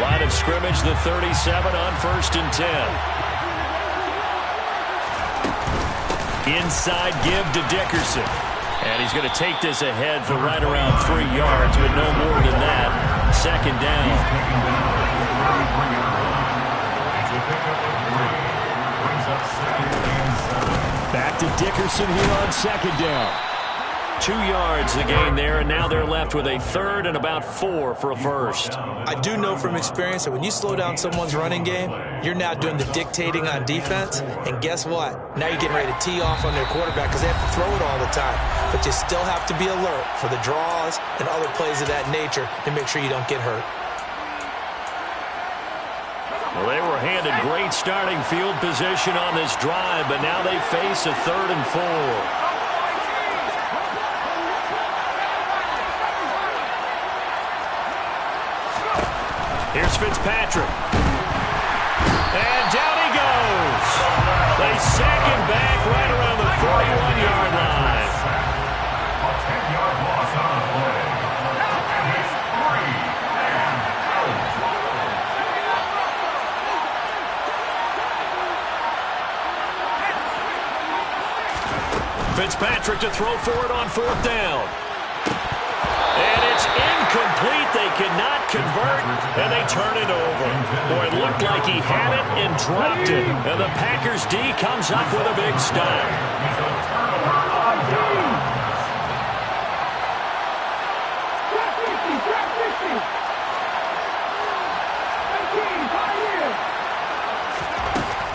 Line of scrimmage, the 37 on 1st and 10. Inside give to Dickerson. And he's going to take this ahead for right around 3 yards, but no more than that. 2nd down. Back to Dickerson here on 2nd down. 2 yards the gain there, and now they're left with a 3rd and about 4 for a first. I do know from experience that when you slow down someone's running game, you're now doing the dictating on defense, and guess what? Now you're getting ready to tee off on their quarterback because they have to throw it all the time. But you still have to be alert for the draws and other plays of that nature to make sure you don't get hurt. Well, they were handed great starting field position on this drive, but now they face a 3rd and 4. Here's Fitzpatrick. And down he goes. They sack him back right around the 41-yard line. A 10-yard loss on the play. And it's 3 and out. Fitzpatrick to throw for it on 4th down. And it's incomplete. They could not convert, and they turn it over. Boy, it looked like he had it and dropped it. And the Packers D comes up with a big stop.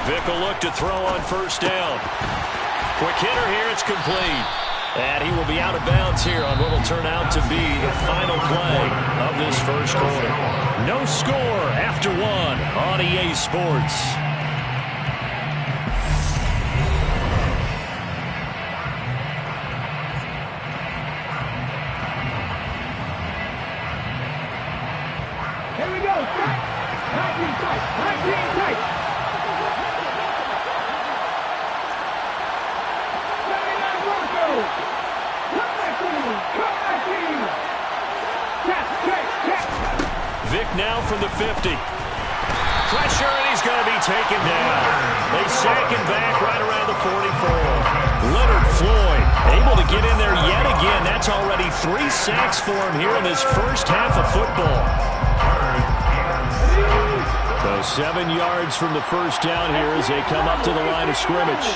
Vick will look to throw on 1st down. Quick hitter here, it's complete. And he will be out of bounds here on what will turn out to be the final play of this first quarter. No score after 1 on EA Sports. Here we go. 19 tight. 19 tight. Vick now from the 50. Pressure, and he's going to be taken down. They sack him back right around the 44. Leonard Floyd able to get in there yet again. That's already 3 sacks for him here in this first half of football. So 7 yards from the first down here as they come up to the line of scrimmage.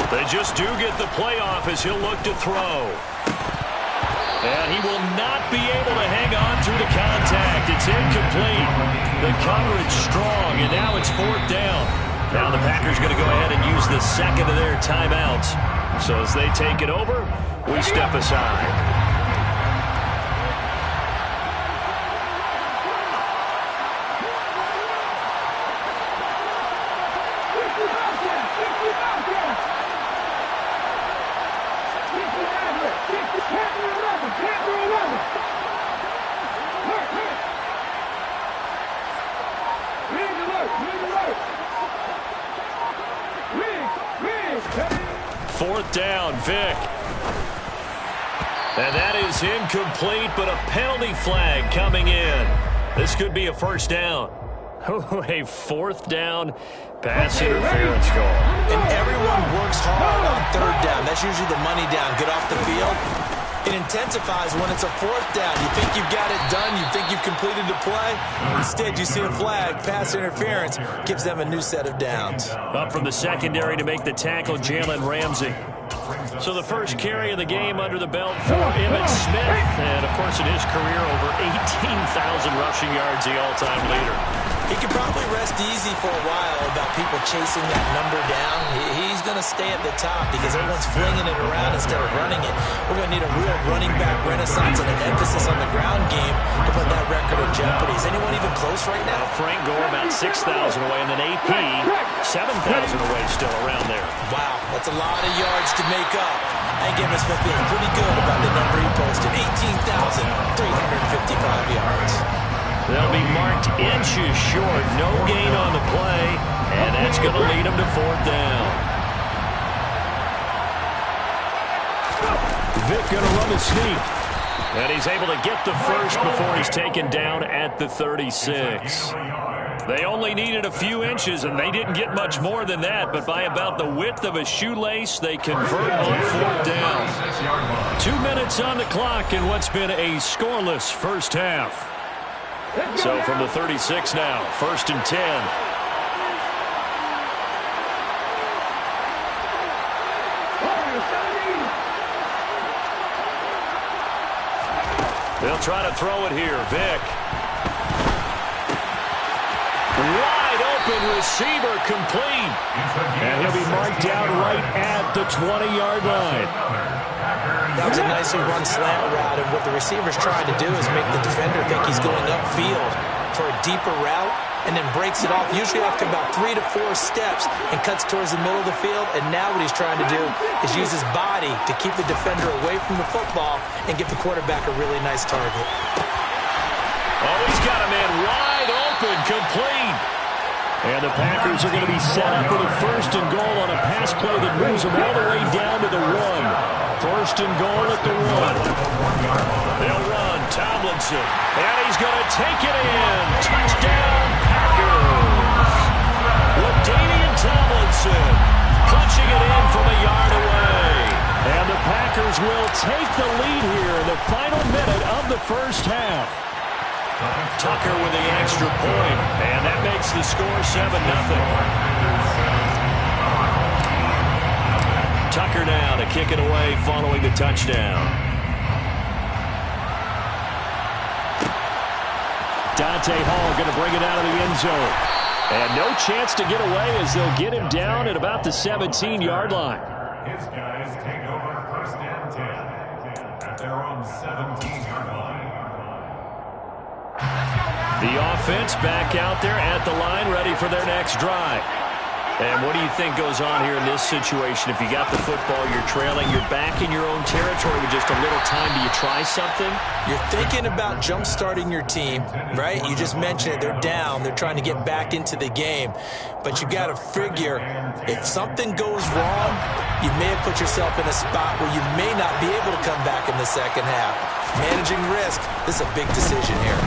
They just do get the playoff as he'll look to throw. And he will not be able to hang on through the contact. It's incomplete. The coverage strong, and now it's 4th down. Now the Packers going to go ahead and use the second of their timeouts. So as they take it over, we step aside. Fourth down, Vick. And that is incomplete, but a penalty flag coming in. This could be a first down. Oh, a 4th down pass interference call. And everyone works hard on 3rd down. That's usually the money down. Get off the field. It intensifies when it's a 4th down. You think you've got it done. You think you've completed the play. Instead, you see a flag. Pass interference gives them a new set of downs. Up from the secondary to make the tackle, Jalen Ramsey. So the first carry of the game under the belt for Emmitt Smith. And, of course, in his career, over 18,000 rushing yards, the all-time leader. He could probably rest easy for a while about people chasing that number down. He's going to stay at the top because everyone's flinging it around instead of running it. We're going to need a real running back renaissance and an emphasis on the ground game to put that record in jeopardy. Is anyone even close right now? Frank Gore about 6,000 away, and then AP 7,000 away still around there. Wow, that's a lot of yards to make up. I think Emmitt Smith feels pretty good about the number he posted, 18,355 yards. They'll be marked inches short. No gain on the play, and that's going to lead them to 4th down. on the sneak. And he's able to get the first before he's taken down at the 36. They only needed a few inches, and they didn't get much more than that. But by about the width of a shoelace, they convert on 4th down. 2 minutes on the clock in what's been a scoreless first half. So from the 36 now, 1st and 10. They'll try to throw it here. Vick. Wide open receiver, complete. And he'll be marked down right at the 20-yard line. That was a nicely run slant route, and what the receiver's trying to do is make the defender think he's going upfield for a deeper route, and then breaks it off, usually after about 3 to 4 steps, and cuts towards the middle of the field. And now what he's trying to do is use his body to keep the defender away from the football and give the quarterback a really nice target. Oh, he's got a man wide open, complete. And the Packers are going to be set up with a 1st and goal on a pass play that moves them all the way down to the 1. 1st and goal at the 1. They'll run. Tomlinson. And he's going to take it in. Touchdown, Packers. LaDainian Tomlinson punching it in from a yard away. And the Packers will take the lead here in the final minute of the first half. Tucker with the extra point, and that makes the score 7-0. Tucker now to kick it away following the touchdown. Dante Hall going to bring it out of the end zone. And no chance to get away as they'll get him down at about the 17-yard line. His guys take over 1st and 10 at their own 17-yard line. The offense back out there at the line, ready for their next drive. And what do you think goes on here in this situation? If you got the football, you're trailing, you're back in your own territory with just a little time. Do you try something? You're thinking about jump-starting your team, right? You just mentioned it. They're down. They're trying to get back into the game. But you got to figure, if something goes wrong, you may have put yourself in a spot where you may not be able to come back in the second half. Managing risk, this is a big decision here.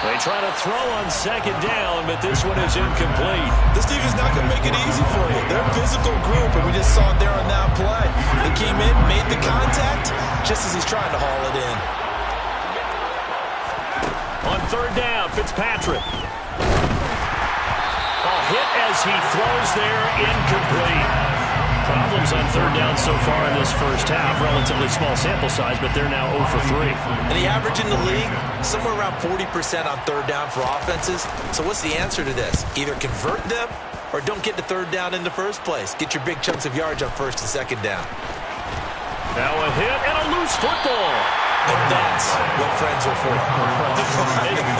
They try to throw on 2nd down, but this one is incomplete. This defense is not going to make it easy for you. They're a physical group, and we just saw it there on that play. They came in, made the contact, just as he's trying to haul it in. On 3rd down, Fitzpatrick. A hit as he throws there, incomplete. Problems on 3rd down so far in this first half. Relatively small sample size, but they're now 0 for 3. And the average in the league, somewhere around 40% on 3rd down for offenses. So what's the answer to this? Either convert them or don't get to 3rd down in the first place. Get your big chunks of yards on 1st and 2nd down. Now a hit and a loose football. And that's what friends are for.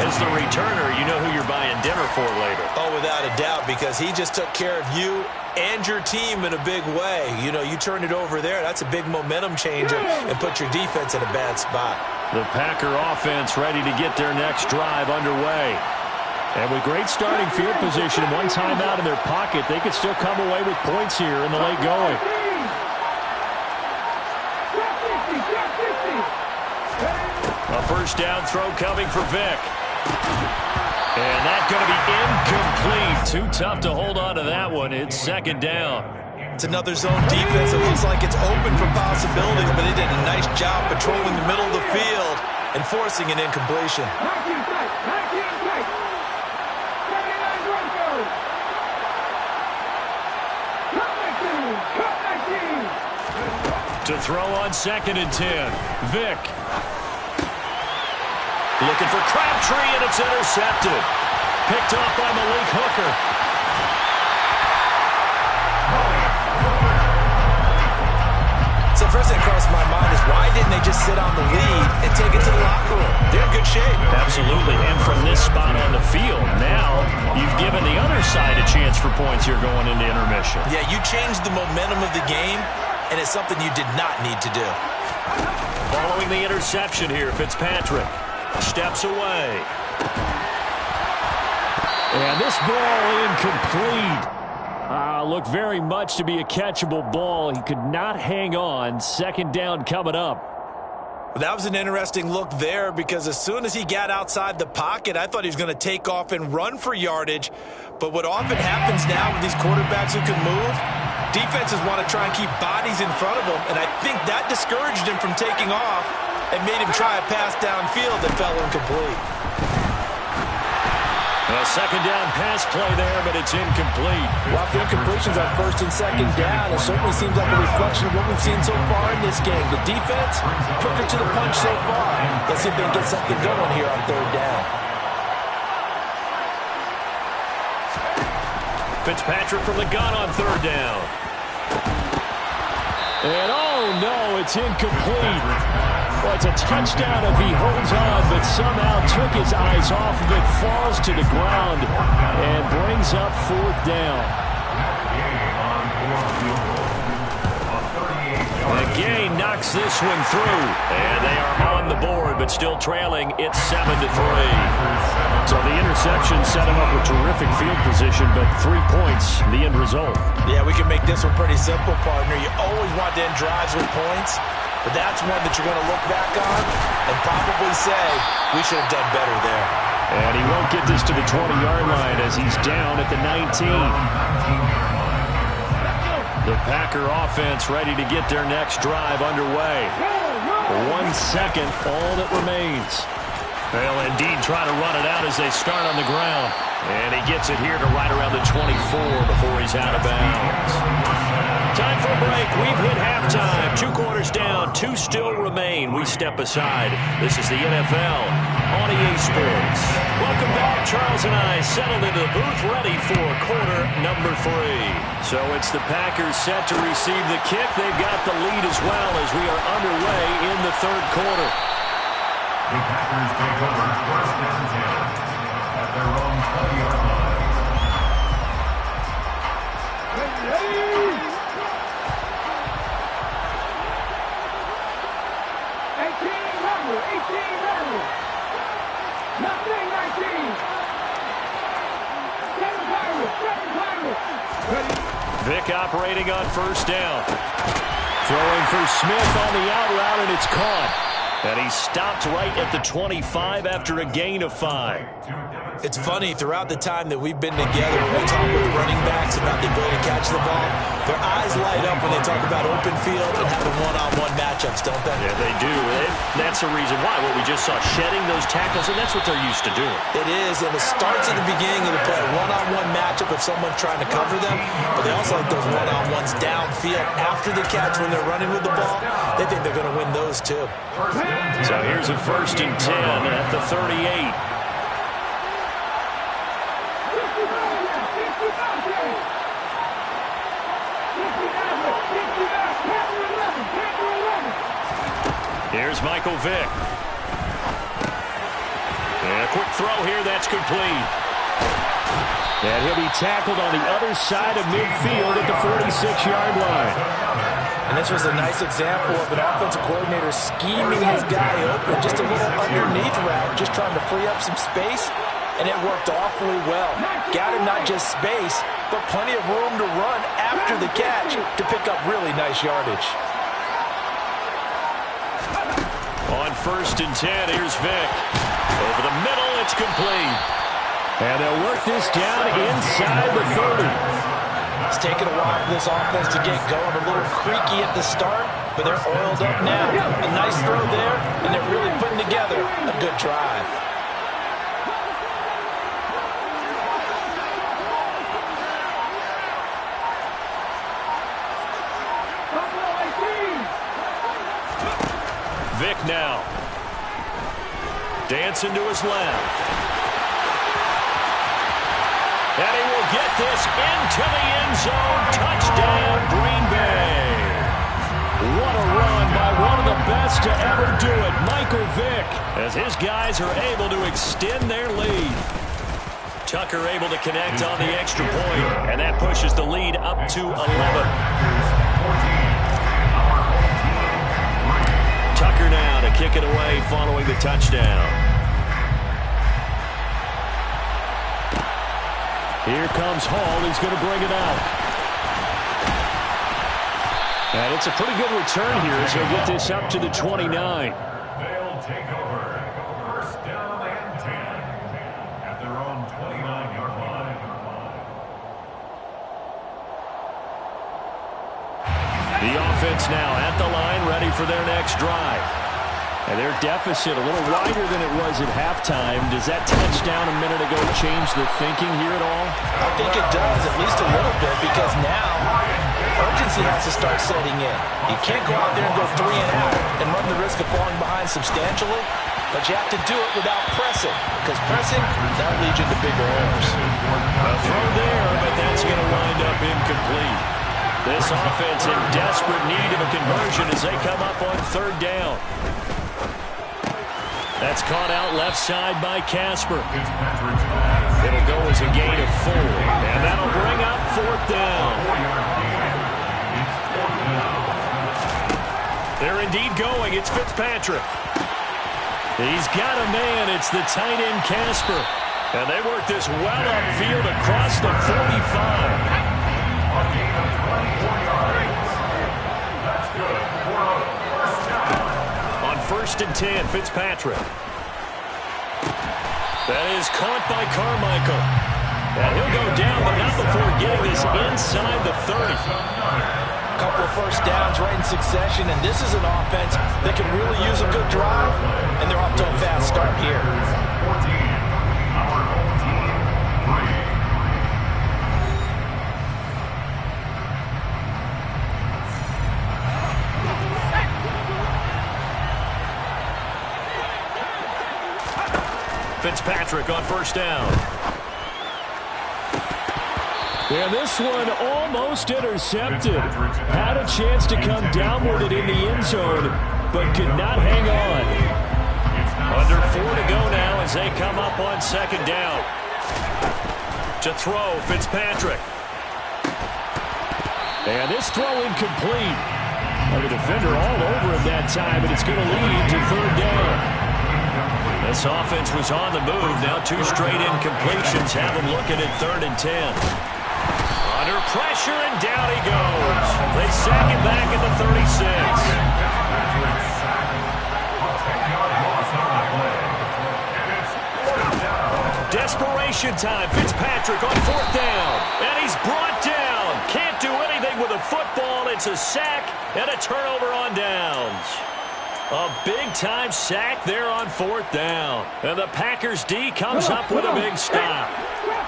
As the returner, you know who you're buying dinner for later. Oh, without a doubt, because he just took care of you and your team in a big way. You know, you turn it over there, that's a big momentum changer and put your defense in a bad spot. The Packer offense ready to get their next drive underway. And with great starting field position and one timeout in their pocket, they could still come away with points here in the late going. A 1st down throw coming for Vick. And that's going to be incomplete. Too tough to hold on to that one. It's 2nd down. It's another zone defense. It looks like it's open for possibilities, but they did a nice job patrolling the middle of the field and forcing an incompletion. To throw on 2nd and 10. Vick. Looking for Crabtree, and it's intercepted. Picked off by Malik Hooker. So first thing that crossed my mind is why didn't they just sit on the lead and take it to the locker room? They're in good shape. Absolutely, and from this spot on the field, now you've given the other side a chance for points here going into intermission. Yeah, you changed the momentum of the game, and it's something you did not need to do. Following the interception here, Fitzpatrick steps away. And this ball incomplete. looked very much to be a catchable ball. He could not hang on. Second down coming up. That was an interesting look there because as soon as he got outside the pocket, I thought he was going to take off and run for yardage. But what often happens now with these quarterbacks who can move, defenses want to try and keep bodies in front of them, and I think that discouraged him from taking off and made him try a pass downfield that fell incomplete. A second down pass play there, but it's incomplete. Well, after incompletions on first and second down, it certainly seems like a reflection of what we've seen so far in this game. The defense, quicker to the punch so far. Let's see if they can get something going here on third down. Fitzpatrick from the gun on third down. And oh no, it's incomplete. Well, it's a touchdown if he holds on, but somehow took his eyes off of it, falls to the ground, and brings up fourth down. Again, knocks this one through, and they are on the board, but still trailing. It's 7-3. So the interception set him up with terrific field position, but 3 points, the end result. Yeah, we can make this one pretty simple, partner. You always want to end drives with points. But that's one that you're going to look back on and probably say, we should have done better there. And he won't get this to the 20-yard line as he's down at the 19. The Packer offense ready to get their next drive underway. 1 second, all that remains. Well, indeed, trying to run it out as they start on the ground. And he gets it here to right around the 24 before he's out of bounds. Time for a break. We've hit halftime. 2 quarters down. 2 still remain. We step aside. This is the NFL on EA Sports. Welcome back. Charles and I settled into the booth ready for quarter number 3. So it's the Packers set to receive the kick. They've got the lead as well as we are underway in the third quarter. The Packers take over first and 10 at their own 20-yard line. Vick operating on first down. Throwing for Smith on the out route, and it's caught. And he stopped right at the 25 after a gain of 5. It's funny, throughout the time that we've been together, when we talk with running backs about the ability to catch the ball, their eyes light up when they talk about open field and having one-on-one matchups, don't they? Yeah, they do. And that's the reason why. What we just saw, shedding those tackles, and that's what they're used to doing. It is, and it starts at the beginning of the play. One-on-one matchup if someone's trying to cover them, but they also like those one-on-ones downfield after the catch when they're running with the ball. They think they're going to win those, too. So here's a first and 10 at the 38. Here's Michael Vick. And a quick throw here, that's complete. And he'll be tackled on the other side of midfield at the 46-yard line. And this was a nice example of an offensive coordinator scheming his guy open, just a little underneath route, just trying to free up some space, and it worked awfully well. Got him not just space, but plenty of room to run after the catch to pick up really nice yardage. On first and 10, here's Vick. Over the middle, it's complete. And they'll work this down inside the 30. It's taken a while for this offense to get going. A little creaky at the start, but they're oiled up now. A nice throw there, and they're really putting together a good drive. Vick now. Dancing to his left. And he will get this into the end zone. Touchdown, Green Bay. What a run by one of the best to ever do it, Michael Vick, as his guys are able to extend their lead. Tucker able to connect on the extra point, and that pushes the lead up to 11. Tucker now to kick it away following the touchdown. Here comes Hall. He's going to bring it out. And it's a pretty good return here as he'll get this up to the 29. They'll take over. First down and 10 at their own 29-yard line. The offense now at the line, ready for their next drive. And their deficit a little wider than it was at halftime. Does that touchdown a minute ago change the thinking here at all? I think it does, at least a little bit, because now urgency has to start setting in. You can't go out there and go 3 and out and run the risk of falling behind substantially, but you have to do it without pressing, because pressing, that'll lead you to bigger errors. A throw there, but that's going to wind up incomplete. This offense in desperate need of a conversion as they come up on third down. That's caught out left side by Casper. It'll go as a gain of 4, and that'll bring up fourth down. They're indeed going. It's Fitzpatrick. He's got a man. It's the tight end Casper. And they work this well upfield across the 45. On first and 10, Fitzpatrick. That is caught by Carmichael. And he'll go down, but not before getting this inside the 30. A couple of first downs right in succession, and this is an offense that can really use a good drive, and they're off to a fast start here. Fitzpatrick on first down. And this one almost intercepted. Had a chance to come down with it in the end zone, but could not hang on. Under 4 to go now as they come up on second down. To throw, Fitzpatrick. And this throw incomplete. The defender all over him that time, and it's going to lead to third down. This offense was on the move. Now 2 straight incompletions have them looking at third and 10. Under pressure, and down he goes. They sack him back at the 36. Desperation time. Fitzpatrick on fourth down. And he's brought down. Can't do anything with a football. It's a sack and a turnover on downs. A big-time sack there on fourth down. And the Packers D comes up with a big stop.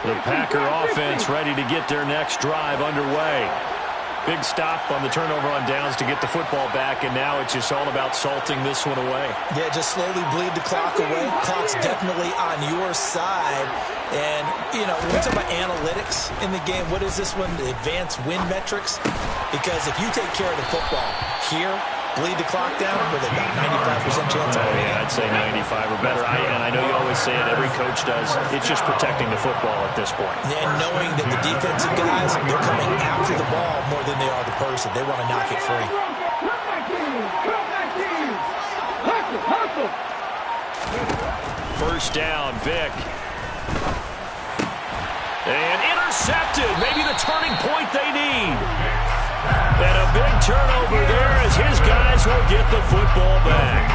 The Packer offense ready to get their next drive underway. Big stop on the turnover on downs to get the football back, and now it's just all about salting this one away. Yeah, just slowly bleed the clock away. Clock's definitely on your side. And, you know, when we talk about analytics in the game, what is this one? The advanced win metrics? Because if you take care of the football here, bleed the clock down with about 95% chance. Yeah, I'd say 95 or better. And I know you always say it, every coach does. It's just protecting the football at this point. And knowing that the defensive guys, they're coming after the ball more than they are the person. They want to knock it free. First down, Vic. And intercepted. Maybe the turning point they need. And a big turnover there as his guys will get the football back.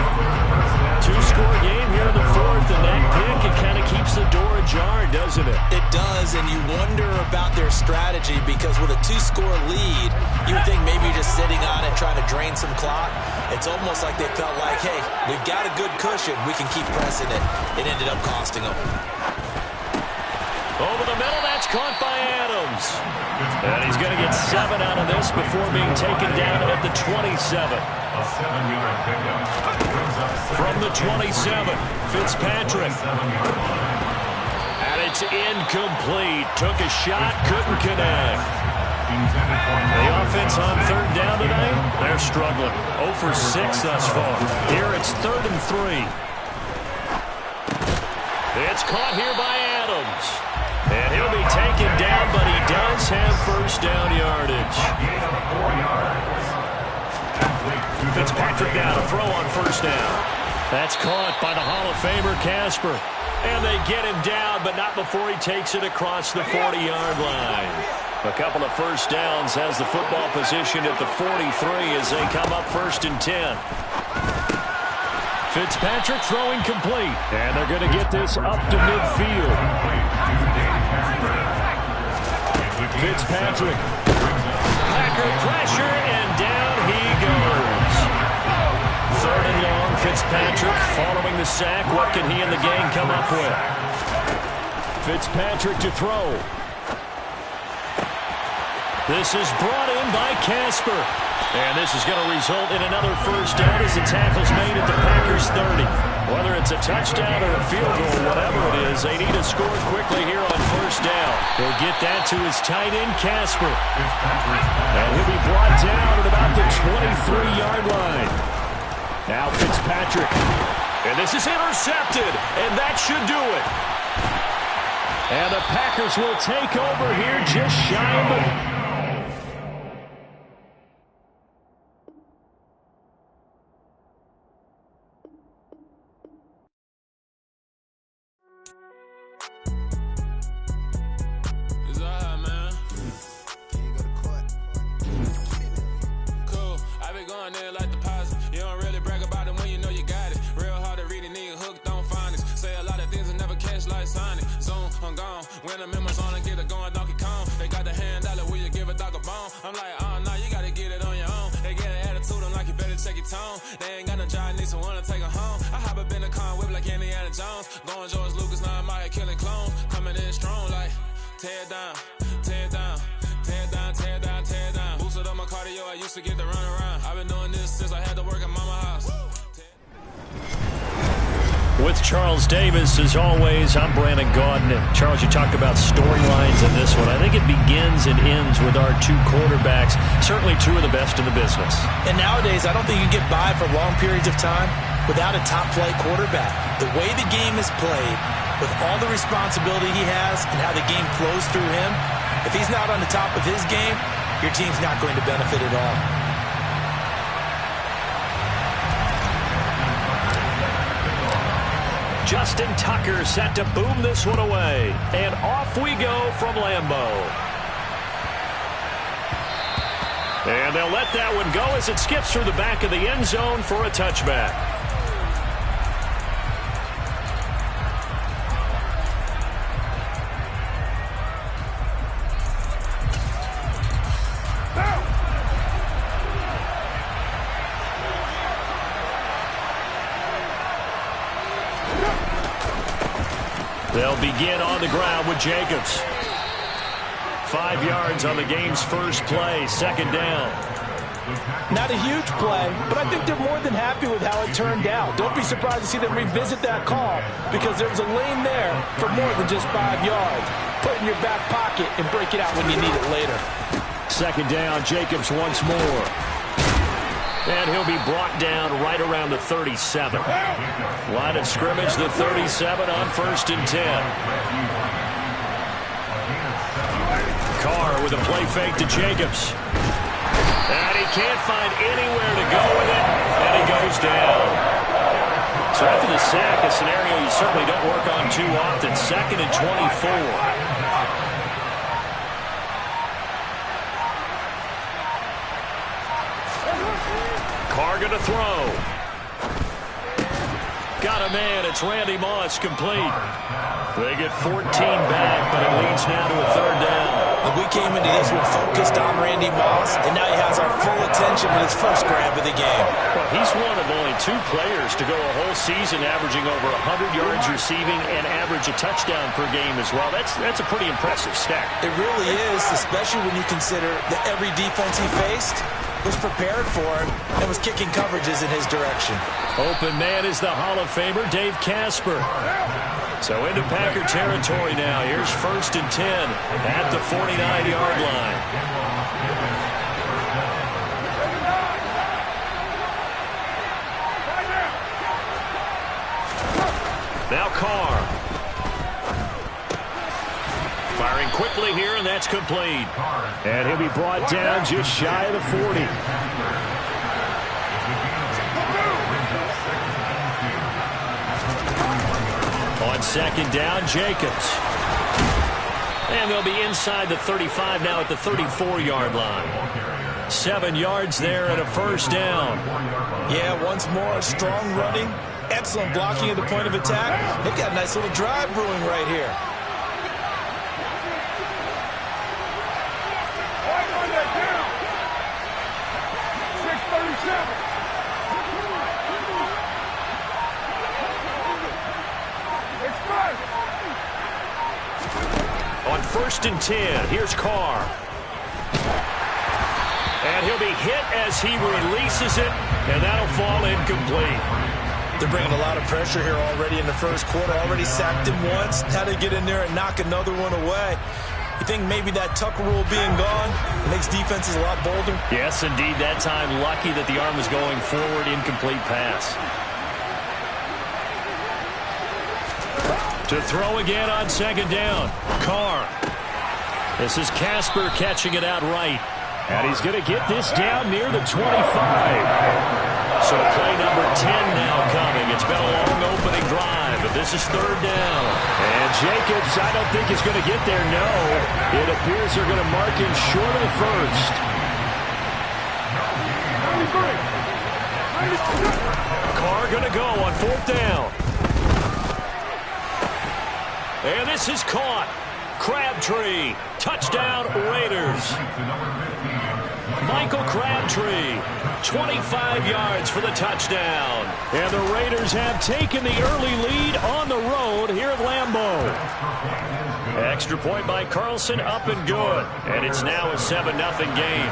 2-score game here in the fourth, and that pick, it kind of keeps the door ajar, doesn't it? It does, and you wonder about their strategy because with a 2-score lead, you would think maybe you're just sitting on it trying to drain some clock. It's almost like they felt like, hey, we've got a good cushion. We can keep pressing it. It ended up costing them. Over the middle, that's caught by Adams. And he's going to get 7 out of this before being taken down at the 27. A 7-yard pickup. From the 27, Fitzpatrick. And it's incomplete. Took a shot, couldn't connect. The offense on third down tonight, they're struggling. 0 for 6 thus far. Here it's 3rd and 3. It's caught here by Adams. And he'll be taken down, but he does have first down yardage. Fitzpatrick now to throw on first down. That's caught by the Hall of Famer Casper. And they get him down, but not before he takes it across the 40-yard line. A couple of first downs has the football position at the 43 as they come up 1st and 10. Fitzpatrick throwing complete. And they're going to get this up to midfield. Fitzpatrick. Packer pressure, and down he goes. 3rd and long. Fitzpatrick following the sack. What can he and the gang come up with? Fitzpatrick to throw. This is brought in by Casper. And this is going to result in another first down as the tackle's made at the Packers 30. Whether it's a touchdown or a field goal, whatever it is, they need to score quickly here on first down. They'll get that to his tight end, Casper. And he'll be brought down at about the 23-yard line. Now Fitzpatrick. And this is intercepted, and that should do it. And the Packers will take over here just shy of it. When the members on and get it going Donkey Kong, they got the hand dollar, will you give a dog a bone? I'm like, oh no, you gotta get it on your own. They get an attitude, I'm like, you better check your tone. They ain't got no job, need someone to take her home. I hop up in the car, whip like Indiana Jones. Going George Lucas, now I'm out here killing clones. Coming in strong like, tear down, tear down, tear down, tear down, tear down. Boosted up my cardio, I used to get to run around. I've been doing this since I had to work at mama house. With Charles Davis, as always, I'm Brandon Gaudin. Charles, you talked about storylines in this one. I think it begins and ends with our two quarterbacks, certainly two of the best in the business. And nowadays, I don't think you can get by for long periods of time without a top-flight quarterback. The way the game is played, with all the responsibility he has and how the game flows through him, if he's not on the top of his game, your team's not going to benefit at all. Justin Tucker set to boom this one away. And off we go from Lambeau. And they'll let that one go as it skips through the back of the end zone for a touchback. They'll begin on the ground with Jacobs. 5 yards on the game's first play, 2nd down. Not a huge play, but I think they're more than happy with how it turned out. Don't be surprised to see them revisit that call because there was a lane there for more than just 5 yards. Put it in your back pocket and break it out when you need it later. 2nd down, Jacobs once more. And he'll be brought down right around the 37. Line of scrimmage, the 37 on 1st and 10. Carr with a play fake to Jacobs. And he can't find anywhere to go with it, and he goes down. So after the sack, a scenario you certainly don't work on too often. 2nd and 24. Carr going to throw. Got a man. It's Randy Moss complete. They get 14 back, but it leads now to a 3rd down. And we came into this one focused on Randy Moss, and now he has our full attention with his first grab of the game. Well, he's one of only 2 players to go a whole season averaging over 100 yards receiving and average a touchdown per game as well. That's a pretty impressive stat. It really is, especially when you consider that every defense he faced was prepared for him and was kicking coverages in his direction. Open man is the Hall of Famer, Dave Casper. So into Packer territory now. Here's 1st and 10 at the 49-yard line. Now Carr. Firing quickly here, and that's complete. And he'll be brought down just shy of the 40. On 2nd down, Jacobs. And they'll be inside the 35 now at the 34-yard line. 7 yards there and a first down. Yeah, once more, strong running, excellent blocking at the point of attack. They've got a nice little drive brewing right here. On 1st and 10, here's Carr. And he'll be hit as he releases it, and that'll fall incomplete. They're bringing a lot of pressure here already in the first quarter. Already sacked him once. How to get in there and knock another one away. You think maybe that Tucker rule being gone makes defenses a lot bolder? Yes, indeed. That time, lucky that the arm was going forward. Incomplete pass. To throw again on 2nd down. Carr. This is Casper catching it out right. And he's going to get this down near the 25. So play number 10 now coming. It's been a long opening drive, but this is 3rd down. And Jacobs, I don't think he's going to get there. No. It appears they're going to mark him short of the first. Carr going to go on 4th down. And this is caught. Crabtree. Touchdown, Raiders. Michael Crabtree. 25 yards for the touchdown. And the Raiders have taken the early lead on the road here at Lambeau. Extra point by Carlson, up and good. And it's now a 7-0 game.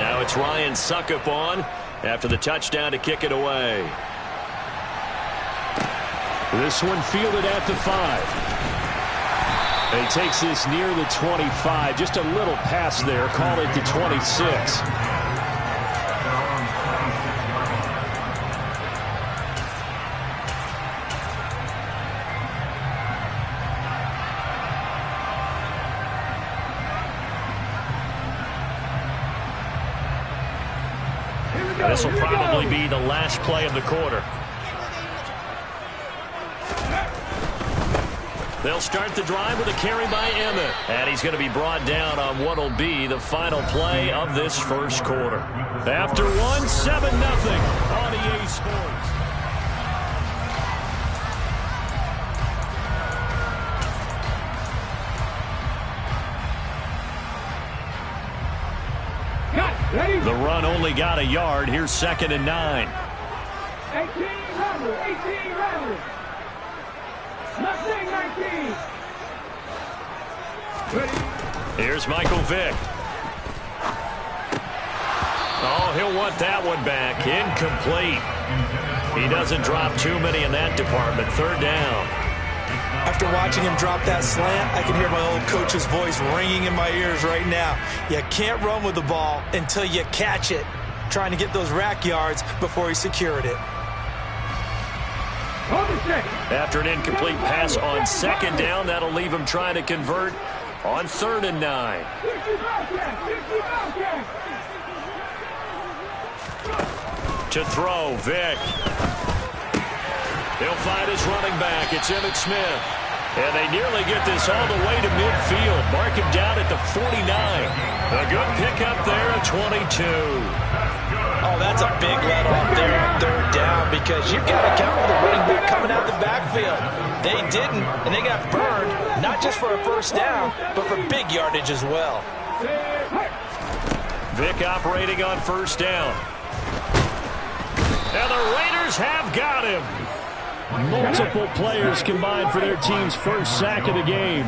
Now it's Ryan Suckup on after the touchdown to kick it away. This one fielded at the 5. And he takes this near the 25. Just a little pass there. Call it the 26. This will probably be the last play of the quarter. They'll start the drive with a carry by Emmett. And he's going to be brought down on what will be the final play of this first quarter. After 7-0 on EA Sports. The run only got a yard. Here's 2nd and 9. 18 Rebels. Nothing 19. Here's Michael Vick. Oh, he'll want that one back. Incomplete. He doesn't drop too many in that department. 3rd down. After watching him drop that slant, I can hear my old coach's voice ringing in my ears right now. You can't run with the ball until you catch it. Trying to get those rack yards before he secured it. After an incomplete pass on 2nd down, that'll leave him trying to convert on 3rd and 9. To throw, Vick. He'll find his running back. It's Emmitt Smith. And they nearly get this all the way to midfield. Mark him down at the 49. A good pickup there at 22. Oh, that's a big let off there on 3rd down because you've got to count for the running back coming out the backfield. They didn't, and they got burned, not just for a 1st down, but for big yardage as well. Vick operating on 1st down. And the Raiders have got him. Multiple players combined for their team's first sack of the game.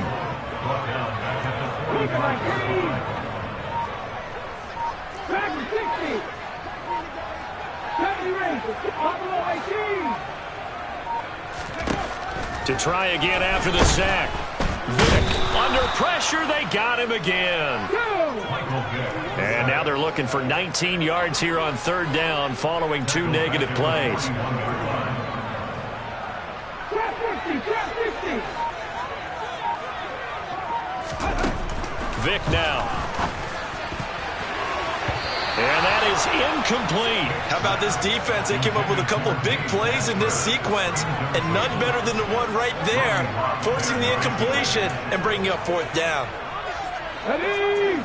To try again after the sack. Vick under pressure. They got him again. And now they're looking for 19 yards here on 3rd down following 2 negative plays. Vick now. And that is is incomplete. How about this defense? They came up with a couple of big plays in this sequence, and none better than the one right there, forcing the incompletion and bringing up fourth down. Ready?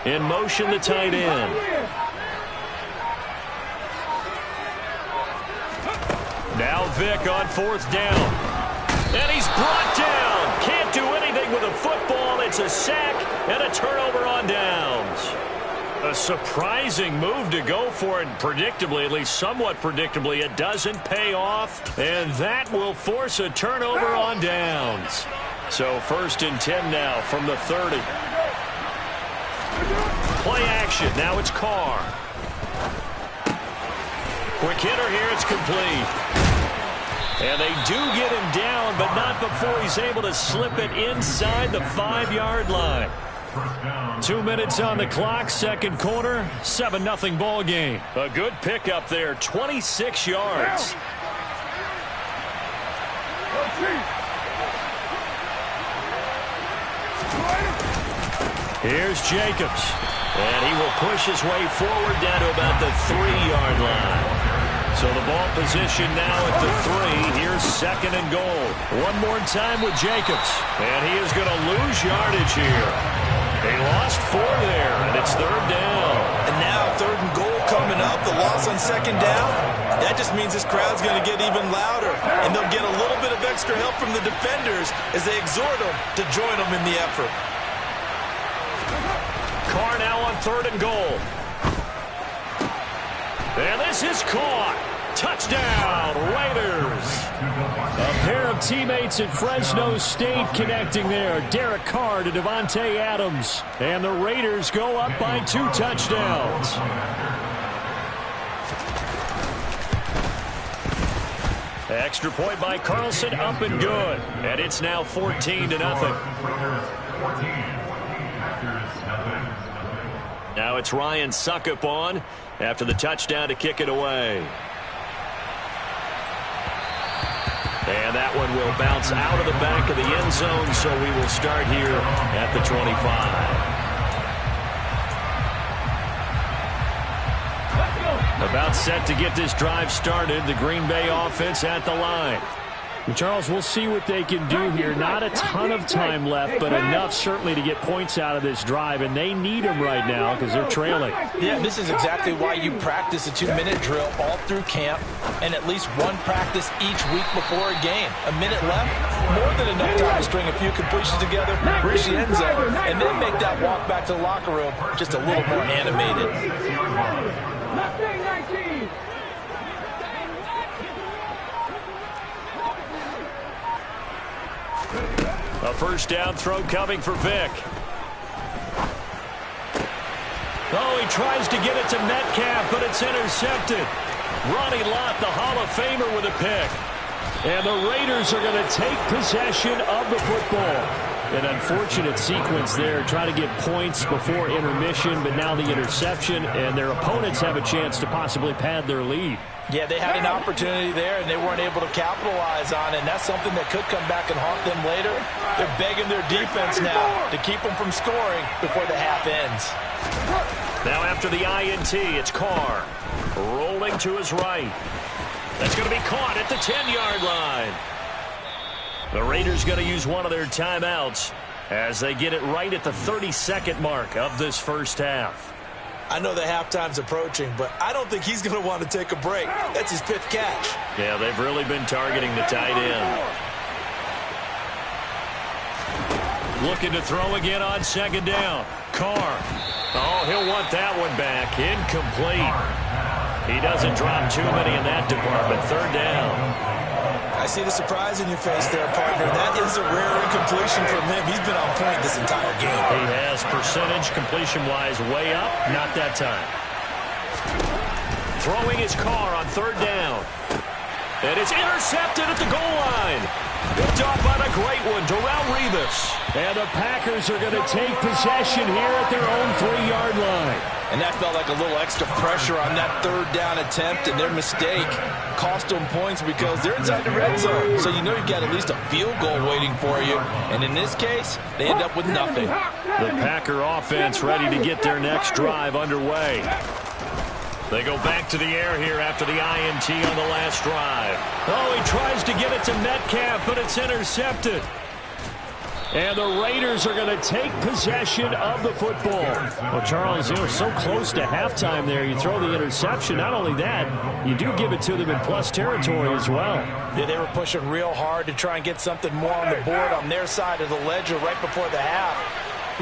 In motion, the tight end. Now Vick on fourth down. And he's brought down. Can't do anything with a football. It's a sack and a turnover on downs. A surprising move to go for it. Predictably, at least somewhat predictably, it doesn't pay off. And that will force a turnover on downs. So 1st and 10 now from the 30. Play action. Now it's Carr. Quick hitter here. It's complete. And they do get him down, but not before he's able to slip it inside the 5-yard line. 2 minutes on the clock, second quarter, 7-0 ball game. A good pickup there, 26 yards. Here's Jacobs, and he will push his way forward down to about the 3-yard line. So the ball position now at the 3. Here's 2nd and goal. One more time with Jacobs, and he is going to lose yardage here. They lost 4 there, and it's 3rd down. And now 3rd and goal coming up. The loss on 2nd down. That just means this crowd's going to get even louder, and they'll get a little bit of extra help from the defenders as they exhort them to join them in the effort. Carr now on 3rd and goal. And this is caught. Touchdown, Raiders. A pair of teammates at Fresno State connecting there. Derek Carr to Devontae Adams. And the Raiders go up by 2 touchdowns. Extra point by Carlson, up and good. And it's now 14-0. Now it's Ryan Suckup on after the touchdown to kick it away. And that one will bounce out of the back of the end zone, so we will start here at the 25. About set to get this drive started. The Green Bay offense at the line. Charles, we'll see what they can do here. Not a ton of time left, but enough certainly to get points out of this drive, and they need them right now because they're trailing. Yeah, this is exactly why you practice a 2-minute drill all through camp and at least one practice each week before a game. A minute left, more than enough time to string a few completions together, reach the end zone, and then make that walk back to the locker room just a little more animated. Mustang 19. A first down throw coming for Vick. Oh, he tries to get it to Metcalf, but it's intercepted. Ronnie Lott, the Hall of Famer, with a pick. And the Raiders are going to take possession of the football. An unfortunate sequence there, trying to get points before intermission, but now the interception, and their opponents have a chance to possibly pad their lead. Yeah, they had an opportunity there, and they weren't able to capitalize on it, and that's something that could come back and haunt them later. They're begging their defense now to keep them from scoring before the half ends. Now after the INT, it's Carr rolling to his right. That's going to be caught at the 10-yard line. The Raiders going to use one of their timeouts as they get it right at the 32nd mark of this first half. I know that halftime's approaching, but I don't think he's going to want to take a break. That's his 5th catch. Yeah, they've really been targeting the tight end. Looking to throw again on 2nd down. Carr. Oh, he'll want that one back. Incomplete. He doesn't drop too many in that department. 3rd down. I see the surprise in your face there, partner. That is a rare incompletion from him. He's been on point this entire game. He has percentage completion-wise way up. Not that time. Throwing his Carr on 3rd down. And it's intercepted at the goal line. Picked off on a great one, Darrelle Revis. And the Packers are going to take possession here at their own 3-yard line. And that felt like a little extra pressure on that third down attempt, and their mistake cost them points because they're inside the red zone. So you know you've got at least a field goal waiting for you. And in this case, they end up with nothing. The Packer offense ready to get their next drive underway. They go back to the air here after the INT on the last drive. Oh, he tries to get it to Metcalf, but it's intercepted. And the Raiders are going to take possession of the football. Well, Charles, so close to halftime there. You throw the interception. Not only that, you do give it to them in plus territory as well. Yeah, they were pushing real hard to try and get something more on the board on their side of the ledger right before the half.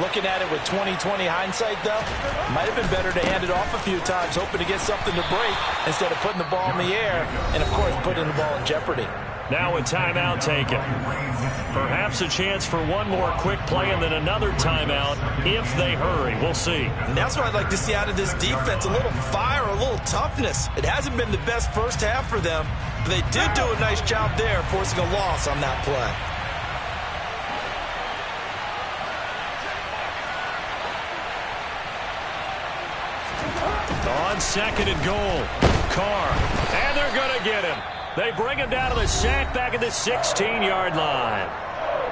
Looking at it with 20/20 hindsight, though, might have been better to hand it off a few times, hoping to get something to break instead of putting the ball in the air and, of course, putting the ball in jeopardy. Now a timeout taken. Perhaps a chance for one more quick play and then another timeout if they hurry. We'll see. And that's what I'd like to see out of this defense, a little fire, a little toughness. It hasn't been the best first half for them, but they did do a nice job there forcing a loss on that play. On second and goal, Carr, and they're going to get him. They bring him down to the sack back at the 16-yard line.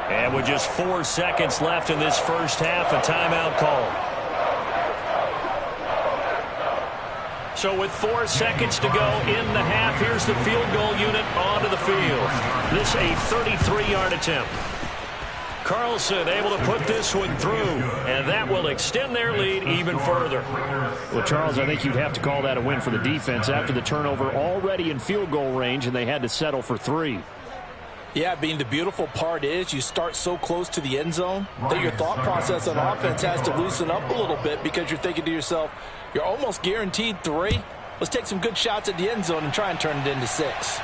And with just 4 seconds left in this first half, a timeout call. So with 4 seconds to go in the half, here's the field goal unit onto the field. This a 33-yard attempt. Carlson able to put this one through, and that will extend their lead even further. Well, Charles, I think you'd have to call that a win for the defense after the turnover already in field goal range, and they had to settle for 3. Yeah, being the beautiful part is you start so close to the end zone that your thought process on offense has to loosen up a little bit because you're thinking to yourself, you're almost guaranteed 3. Let's take some good shots at the end zone and try and turn it into 6.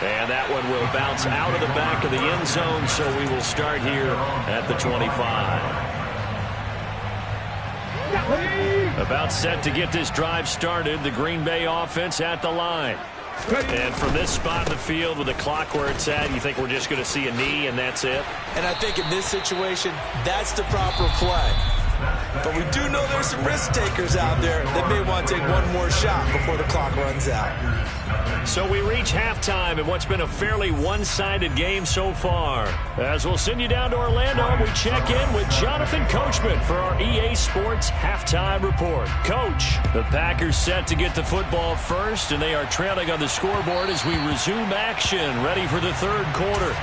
And that one will bounce out of the back of the end zone, so we will start here at the 25. About set to get this drive started, the Green Bay offense at the line. And from this spot in the field with the clock where it's at, you think we're just going to see a knee and that's it? And I think in this situation, that's the proper play. But we do know there's some risk takers out there that may want to take one more shot before the clock runs out. So we reach halftime in what's been a fairly one-sided game so far. As we'll send you down to Orlando, we check in with Jonathan Coachman for our EA Sports Halftime Report. Coach, the Packers set to get the football first, and they are trailing on the scoreboard as we resume action, ready for the third quarter.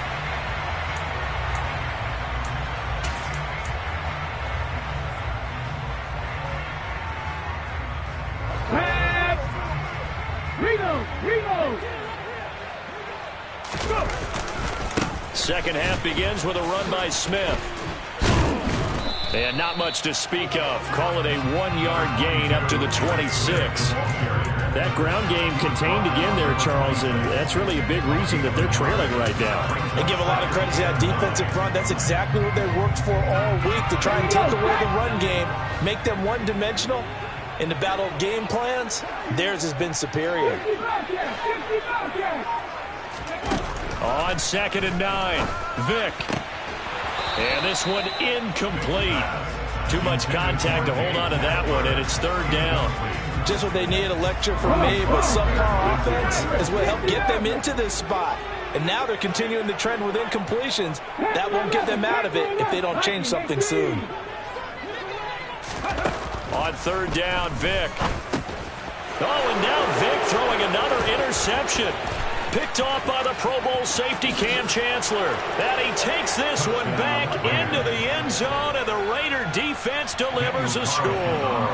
Second half begins with a run by Smith. And not much to speak of. Call it a 1-yard gain up to the 26. That ground game contained again there, Charles, and that's really a big reason that they're trailing right now. They give a lot of credit to that defensive front. That's exactly what they worked for all week, to try and take away the run game, make them one-dimensional. In the battle of game plans, theirs has been superior. On second and 9, Vick. And this one incomplete. Too much contact to hold on to that one, and it's third down. Just what they need, a lecture from me, but subpar offense is what helped get them into this spot. And now they're continuing the trend with incompletions. That won't get them out of it if they don't change something soon. On third down, Vick. Oh, and now Vick throwing another interception. Picked off by the Pro Bowl safety Cam Chancellor. And he takes this one back into the end zone, and the Raider defense delivers a score.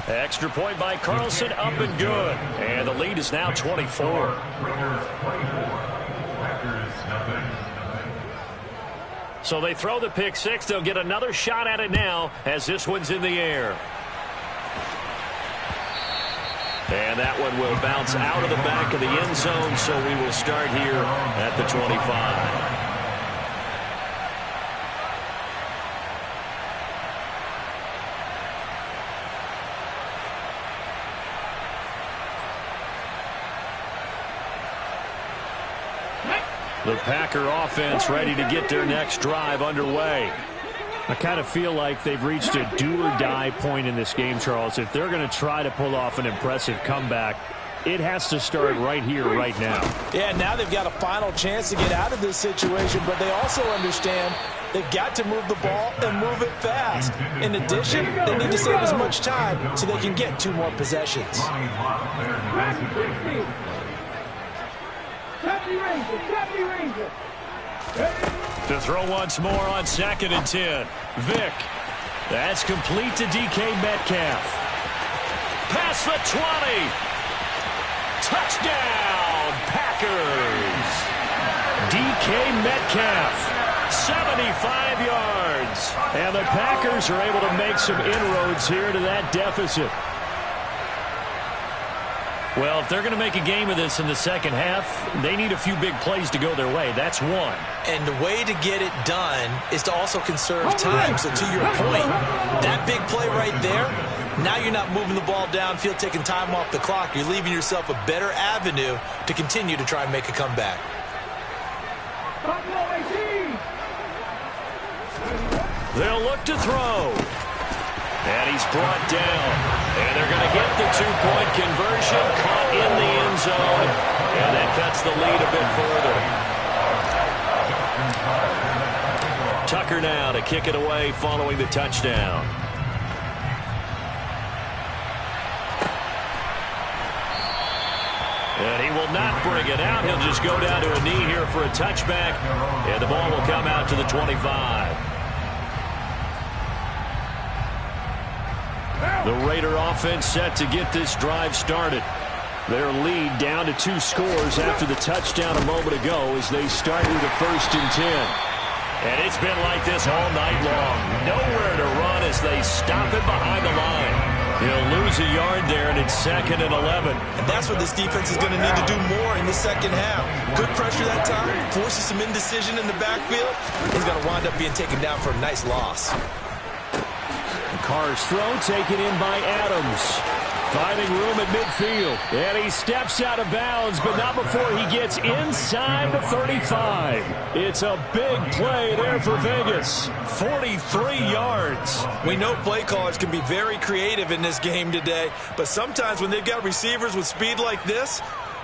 Extra point by Carlson, up and good. And the lead is now 24. So they throw the pick six. They'll get another shot at it now as this one's in the air. And that one will bounce out of the back of the end zone, so we will start here at the 25. The Packer offense ready to get their next drive underway. I kind of feel like they've reached a do-or-die point in this game, Charles. If they're going to try to pull off an impressive comeback, it has to start right here, right now. Yeah, now they've got a final chance to get out of this situation, but they also understand they've got to move the ball and move it fast. In addition, they need to save as much time so they can get 2 more possessions. To throw once more on 2nd and 10. Vick. That's complete to DK Metcalf. Past the 20. Touchdown, Packers. DK Metcalf, 75 yards. And the Packers are able to make some inroads here to that deficit. Well, if they're going to make a game of this in the second half, they need a few big plays to go their way. That's one. And the way to get it done is to also conserve time. So to your point, that big play right there, now you're not moving the ball downfield, taking time off the clock. You're leaving yourself a better avenue to continue to try and make a comeback. They'll look to throw. And he's brought down. And they're going to get the 2-point conversion. Caught in the end zone. And that cuts the lead a bit further. Tucker now to kick it away following the touchdown. And he will not bring it out. He'll just go down to a knee here for a touchback. And the ball will come out to the 25. The Raider offense set to get this drive started. Their lead down to 2 scores after the touchdown a moment ago as they start with a 1st and 10. And it's been like this all night long. Nowhere to run as they stop it behind the line. He'll lose a yard there, and it's 2nd and 11. And that's what this defense is going to need to do more in the second half. Good pressure that time, forces some indecision in the backfield. He's going to wind up being taken down for a nice loss. Carr's throw taken in by Adams. Finding room at midfield. And he steps out of bounds, but not before he gets inside the 35. It's a big play there for Vegas. 43 yards. We know play callers can be very creative in this game today, but sometimes when they've got receivers with speed like this,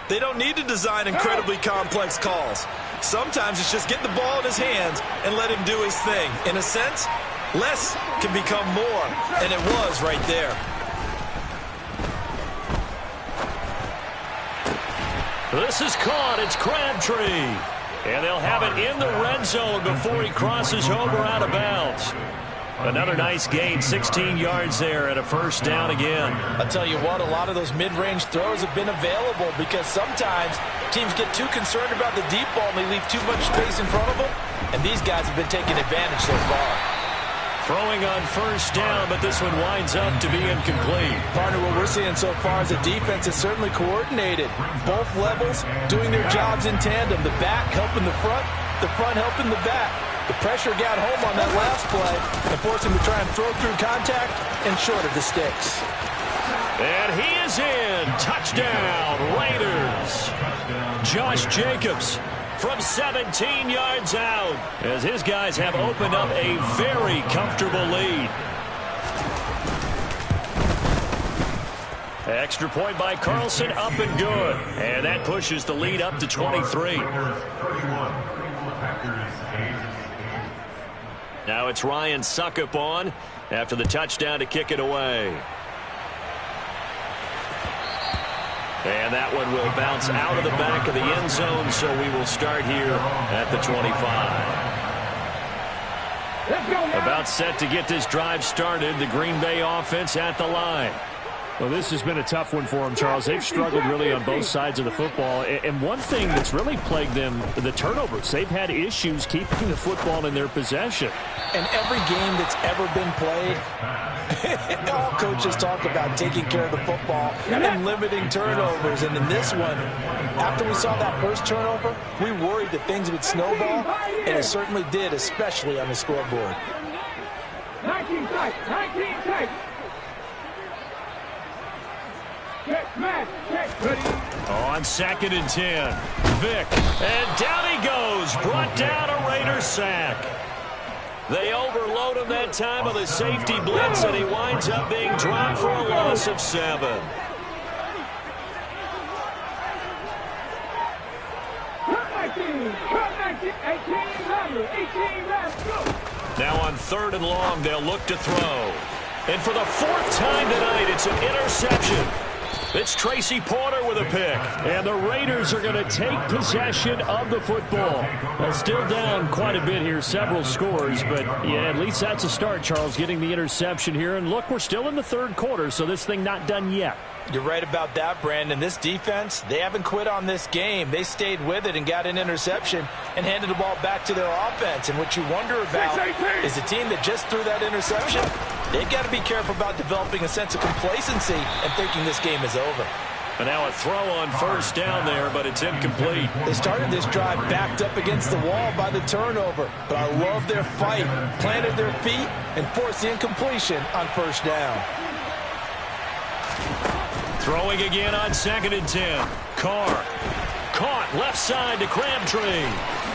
they don't need to design incredibly complex calls. Sometimes it's just get the ball in his hands and let him do his thing. In a sense, less can become more, and it was right there. This is caught. It's Crabtree. And they'll have it in the red zone before he crosses over out of bounds. Another nice gain, 16 yards there and a 1st down again. I'll tell you what, a lot of those mid-range throws have been available because sometimes teams get too concerned about the deep ball and they leave too much space in front of them, and these guys have been taking advantage so far. Throwing on 1st down, but this one winds up to be incomplete. Partner, what we're seeing so far is the defense is certainly coordinated. Both levels doing their jobs in tandem. The back helping the front helping the back. The pressure got home on that last play and forced him to try and throw through contact and short of the sticks. And he is in. Touchdown, Raiders. Josh Jacobs from 17 yards out as his guys have opened up a very comfortable lead. Extra point by Carlson, up and good. And that pushes the lead up to 23. Now it's Ryan Succop on after the touchdown to kick it away. And that one will bounce out of the back of the end zone, so we will start here at the 25. About set to get this drive started, the Green Bay offense at the line. Well, this has been a tough one for them, Charles. They've struggled really on both sides of the football. And one thing that's really plagued them, the turnovers. They've had issues keeping the football in their possession. And every game that's ever been played, all coaches talk about taking care of the football and limiting turnovers. And in this one, after we saw that first turnover, we worried that things would snowball, and it certainly did, especially on the scoreboard. 19 tight, 19 tight. Check, match, check, ready. On 2nd and 10. Vick. And down he goes. Brought down a Raider sack. They overload him that time with a safety blitz, and he winds up being dropped for a loss of 7. Now on 3rd and long, they'll look to throw. And for the 4th time tonight, it's an interception. It's Tracy Porter with a pick. And the Raiders are going to take possession of the football. Well, still down quite a bit here, several scores. But, yeah, at least that's a start, Charles, getting the interception here. And, look, we're still in the 3rd quarter, so this thing not done yet. You're right about that, Brandon. This defense, they haven't quit on this game. They stayed with it and got an interception and handed the ball back to their offense. And what you wonder about is the team that just threw that interception, they've got to be careful about developing a sense of complacency and thinking this game is over. And now a throw on 1st down there, but it's incomplete. They started this drive backed up against the wall by the turnover. But I love their fight, planted their feet, and forced the incompletion on 1st down. Throwing again on 2nd and 10. Carr. Caught left side to Crabtree.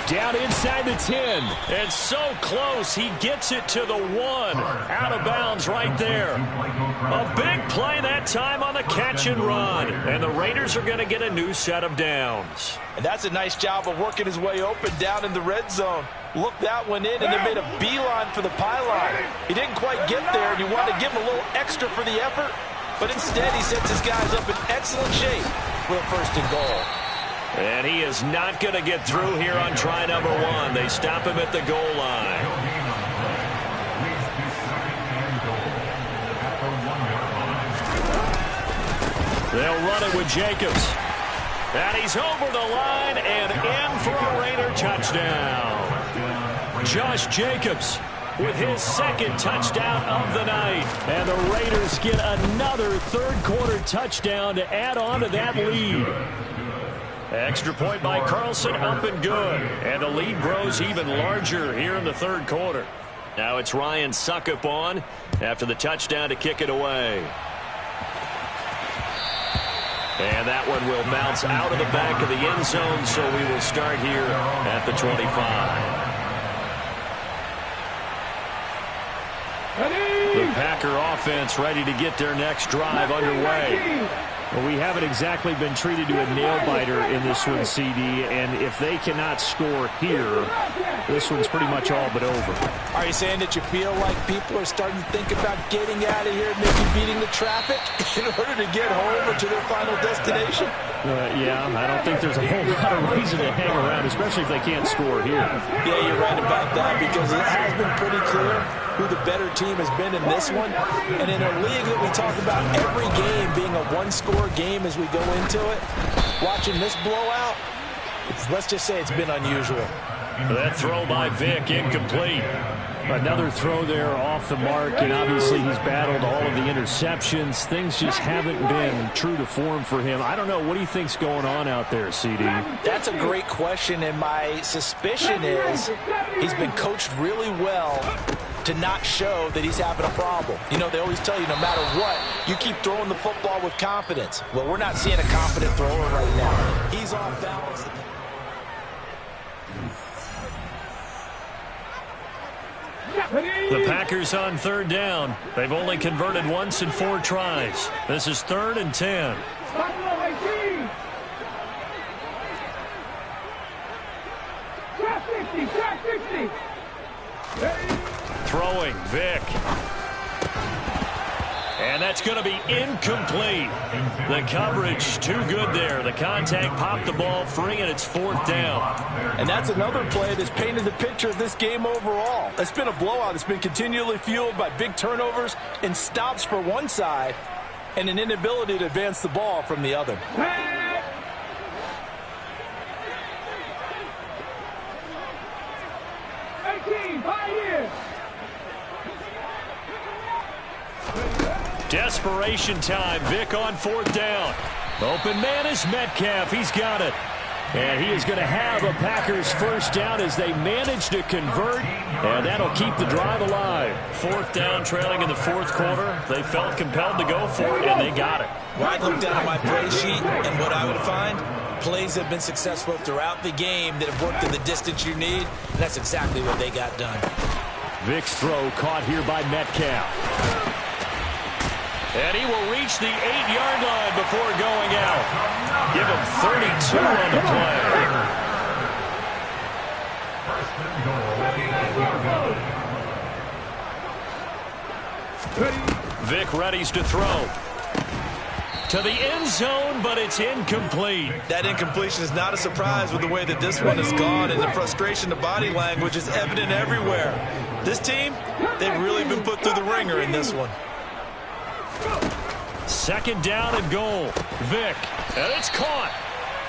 Down inside the 10. And so close, he gets it to the 1. Out of bounds right there. A big play that time on the catch and run. And the Raiders are going to get a new set of downs. And that's a nice job of working his way open down in the red zone. Look that one in, and they made a beeline for the pylon. He didn't quite get there, and you want to give him a little extra for the effort. But instead, he sets his guys up in excellent shape for a 1st and goal. And he is not going to get through here on try number 1. They stop him at the goal line. They'll run it with Jacobs. And he's over the line and in for a Raider touchdown. Josh Jacobs with his 2nd touchdown of the night. And the Raiders get another 3rd quarter touchdown to add on to that lead. Extra point by Carlson, up and good. And the lead grows even larger here in the 3rd quarter. Now it's Ryan Suckup on after the touchdown to kick it away. And that one will bounce out of the back of the end zone, so we will start here at the 25. The Packer offense ready to get their next drive underway. Well, we haven't exactly been treated to a nail-biter in this one, CD, and if they cannot score here, this one's pretty much all but over. Are you saying that you feel like people are starting to think about getting out of here, maybe beating the traffic in order to get home or to their final destination? Yeah, I don't think there's a whole lot of reason to hang around, especially if they can't score here. Yeah, you're right about that, because it has been pretty clear who the better team has been in this one. And in a league that we talk about every game being a one-score game as we go into it, watching this blowout, let's just say it's been unusual. That throw by Vick, incomplete. Another throw there off the mark, and obviously he's battled all of the interceptions. Things just haven't been true to form for him. I don't know. What do you think's going on out there, CD? That's a great question, and my suspicion is he's been coached really well to not show that he's having a problem. You know, they always tell you no matter what, you keep throwing the football with confidence. Well, we're not seeing a confident thrower right now. He's off balance. The Packers on 3rd down. They've only converted once in 4 tries. This is 3rd and 10. Throwing, Vick. And that's going to be incomplete. The coverage too good there. The contact popped the ball free, and it's 4th down. And that's another play that's painted the picture of this game overall. It's been a blowout. It's been continually fueled by big turnovers and stops for one side and an inability to advance the ball from the other. Desperation time. Vick on 4th down. Open man is Metcalf. He's got it. And he is going to have a Packers 1st down as they manage to convert. And that'll keep the drive alive. 4th down, trailing in the 4th quarter. They felt compelled to go for it, and they got it. Well, I'd look down at my play sheet, and what I would find, Plays have been successful throughout the game that have worked in the distance you need, and that's exactly what they got done. Vic's throw caught here by Metcalf. And he will reach the 8-yard line before going out. Give him 32 on the play. Vic readies to throw. To the end zone, but it's incomplete. That incompletion is not a surprise with the way that this one has gone, and the frustration, the body language is evident everywhere. This team, they've really been put through the ringer in this one. Second down and goal. Vic, and it's caught.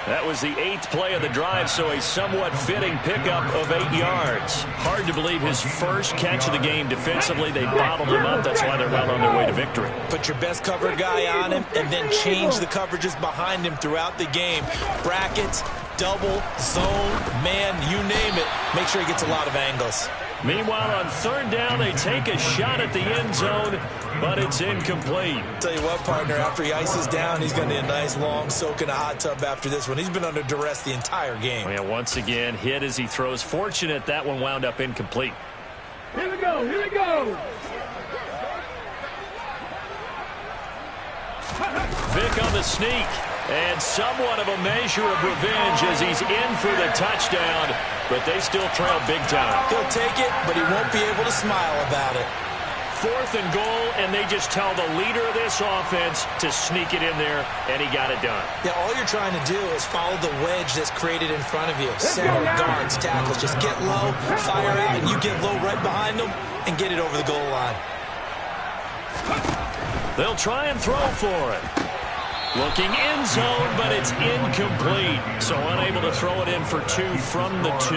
That was the 8th play of the drive, so a somewhat fitting pickup of 8 yards. Hard to believe his first catch of the game defensively. They bottled him up. That's why they're well on their way to victory. Put your best cover guy on him and then change the coverages behind him throughout the game. Brackets, double, zone, man, you name it. Make sure he gets a lot of angles. Meanwhile, on third down, they take a shot at the end zone, but it's incomplete. Tell you what, partner, after he ices down, he's going to need a nice long soak in a hot tub after this one. He's been under duress the entire game. Yeah, once again, hit as he throws. Fortunate that one wound up incomplete. Here we go, here we go. Vic on the sneak, and somewhat of a measure of revenge as he's in for the touchdown, but they still trail big time. He'll take it, but he won't be able to smile about it. 4th and goal, and they just tell the leader of this offense to sneak it in there, and he got it done. Yeah, all you're trying to do is follow the wedge that's created in front of you. Center, guards, tackles. Just get low, fire out, and you get low right behind them and get it over the goal line. They'll try and throw for it. Looking end zone, but it's incomplete. So unable to throw it in for 2 from the 2.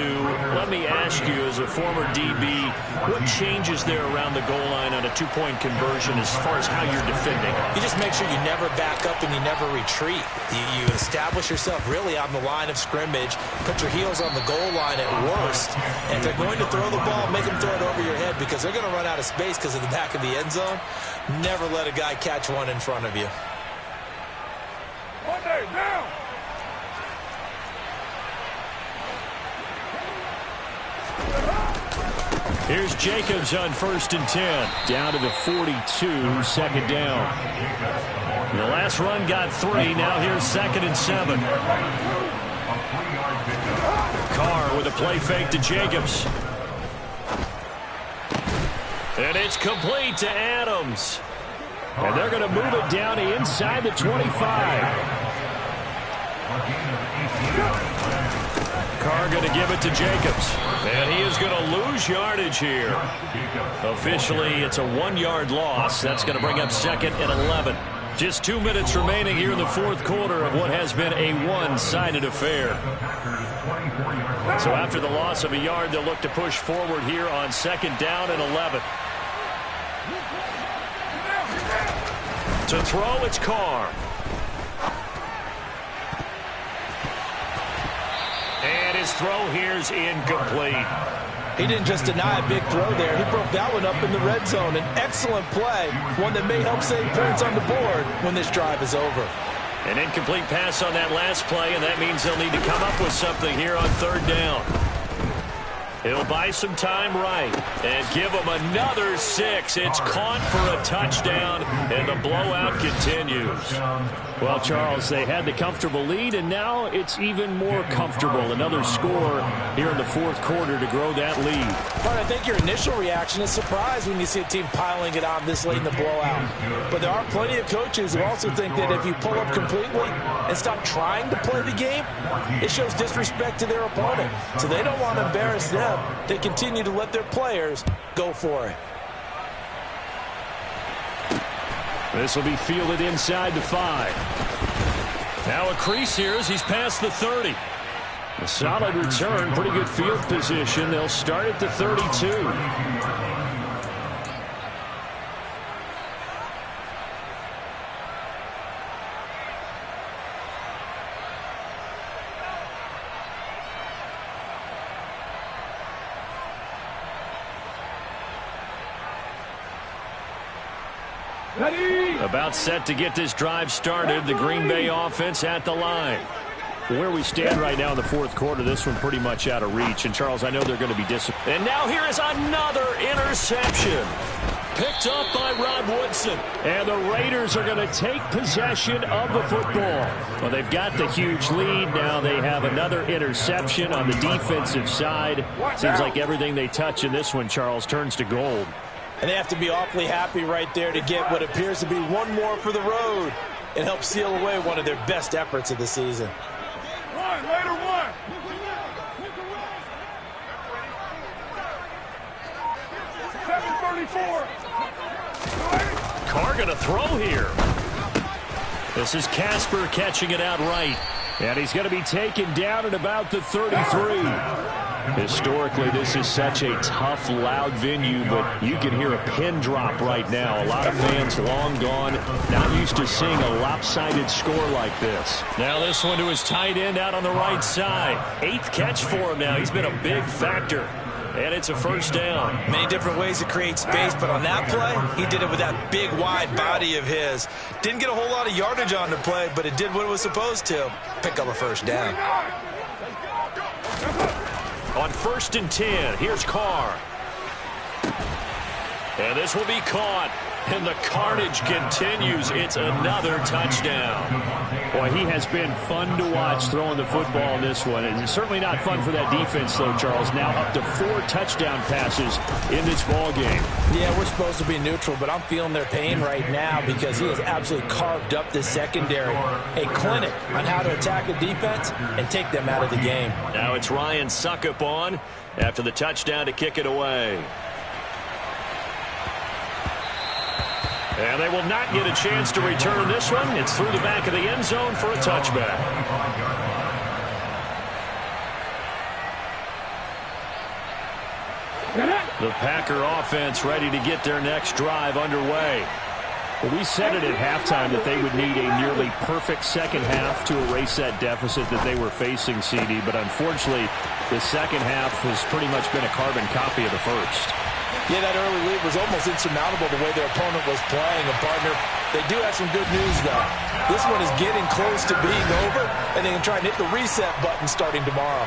Let me ask you, as a former DB, what changes there around the goal line on a 2-point conversion as far as how you're defending? You just make sure you never back up and you never retreat. You establish yourself really on the line of scrimmage, put your heels on the goal line at worst. And if they're going to throw the ball, make them throw it over your head because they're going to run out of space because of the back of the end zone. Never let a guy catch one in front of you. Now. Here's Jacobs on 1st and 10. Down to the 42, second down. The last run got 3. Now here's 2nd and 7. Carr with a play fake to Jacobs. And it's complete to Adams. And they're going to move it down to inside the 25. Carr going to give it to Jacobs. And he is going to lose yardage here. Officially, it's a 1-yard loss. That's going to bring up 2nd and 11. Just 2 minutes remaining here in the 4th quarter of what has been a one-sided affair. So after the loss of a yard, they'll look to push forward here on 2nd down and 11. To throw, it's Carr. And his throw here's incomplete. He didn't just deny a big throw there. He broke that one up in the red zone. An excellent play, one that may help save points on the board when this drive is over. An incomplete pass on that last play, and that means they'll need to come up with something here on 3rd down. He'll buy some time right and give them another 6. It's caught for a touchdown, and the blowout continues. Well, Charles, they had the comfortable lead, and now it's even more comfortable. Another score here in the 4th quarter to grow that lead. But I think your initial reaction is surprise when you see a team piling it on this late in the blowout. But there are plenty of coaches who also think that if you pull up completely and stop trying to play the game, it shows disrespect to their opponent. So they don't want to embarrass them. They continue to let their players go for it. This will be fielded inside the 5. Now a crease here as he's past the 30. A solid return, pretty good field position. They'll start at the 32. Ready. About set to get this drive started. The Green Bay offense at the line. Where we stand right now in the fourth quarter, this one pretty much out of reach. And, Charles, I know they're going to be disappointed. And now here is another interception. Picked up by Rod Woodson. And the Raiders are going to take possession of the football. Well, they've got the huge lead. Now they have another interception on the defensive side. Seems like everything they touch in this one, Charles, turns to gold. And they have to be awfully happy right there to get what appears to be one more for the road and help seal away one of their best efforts of the season. Raider one. Carr going to throw here. This is Casper catching it out right. And he's going to be taken down at about the 33. Historically, this is such a tough, loud venue, but you can hear a pin drop right now. A lot of fans long gone, not used to seeing a lopsided score like this. Now this one to his tight end out on the right side. 8th catch for him now. He's been a big factor. And it's a first down. Many different ways to create space, but on that play, he did it with that big, wide body of his. Didn't get a whole lot of yardage on the play, but it did what it was supposed to. Pick up a first down. On 1st and 10, here's Carr. And this will be caught. And the carnage continues. It's another touchdown. Boy, he has been fun to watch throwing the football in this one. And it's certainly not fun for that defense, though, Charles. Now up to 4 touchdown passes in this ball game. Yeah, we're supposed to be neutral, but I'm feeling their pain right now because he has absolutely carved up the secondary. A clinic on how to attack a defense and take them out of the game. Now it's Ryan Succop on after the touchdown to kick it away. And they will not get a chance to return this one. It's through the back of the end zone for a touchback. The Packer offense ready to get their next drive underway. Well, we said it at halftime that they would need a nearly perfect second half to erase that deficit that they were facing, CD. But unfortunately, the second half has pretty much been a carbon copy of the first. Yeah, that early lead was almost insurmountable the way their opponent was playing. And, partner, they do have some good news, though. This one is getting close to being over, and they can try and hit the reset button starting tomorrow.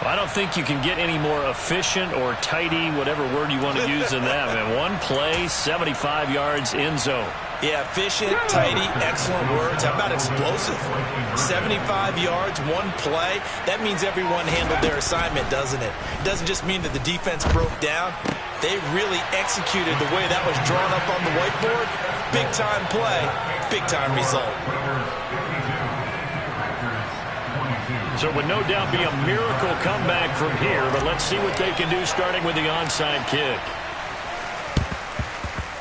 I don't think you can get any more efficient or tidy, whatever word you want to use in that. And one play, 75 yards in zone. Yeah, efficient, tidy, excellent words. How about explosive? 75 yards, one play. That means everyone handled their assignment, doesn't it? It doesn't just mean that the defense broke down. They really executed the way that was drawn up on the whiteboard. Big-time play, big-time result. So it would no doubt be a miracle comeback from here, but let's see what they can do starting with the onside kick.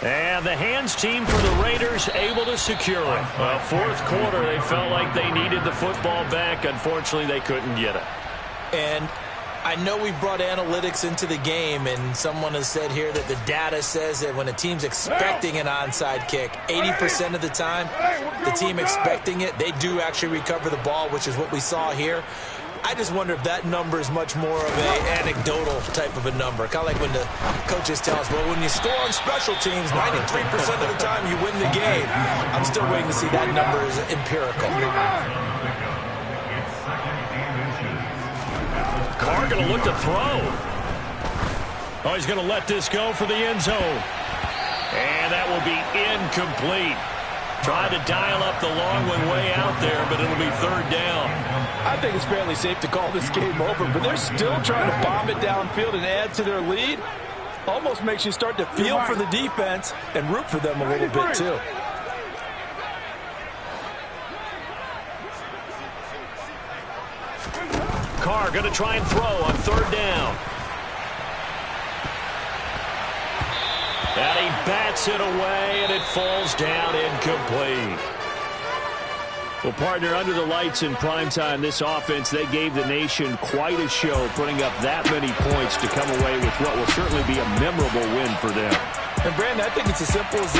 And the hands team for the Raiders able to secure it. Well, fourth quarter, they felt like they needed the football back. Unfortunately, they couldn't get it. And I know we brought analytics into the game, and someone has said here that the data says that when a team's expecting an onside kick, 80% of the time, the team expecting it, they do actually recover the ball, which is what we saw here. I just wonder if that number is much more of an anecdotal type of a number. Kind of like when the coaches tell us, well, when you score on special teams, 93% of the time you win the game. I'm still waiting to see that number is empirical. Carr going to look to throw. Oh, he's going to let this go for the end zone. And that will be incomplete. Tried to dial up the long one way out there, but it'll be third down. I think it's fairly safe to call this game over, but they're still trying to bomb it downfield and add to their lead. Almost makes you start to feel for the defense and root for them a little bit, too. Carr going to try and throw on third down. And he bats it away, and it falls down incomplete. Well, partner, under the lights in primetime, this offense, they gave the nation quite a show, putting up that many points to come away with what will certainly be a memorable win for them. And, Brandon, I think it's as simple as this.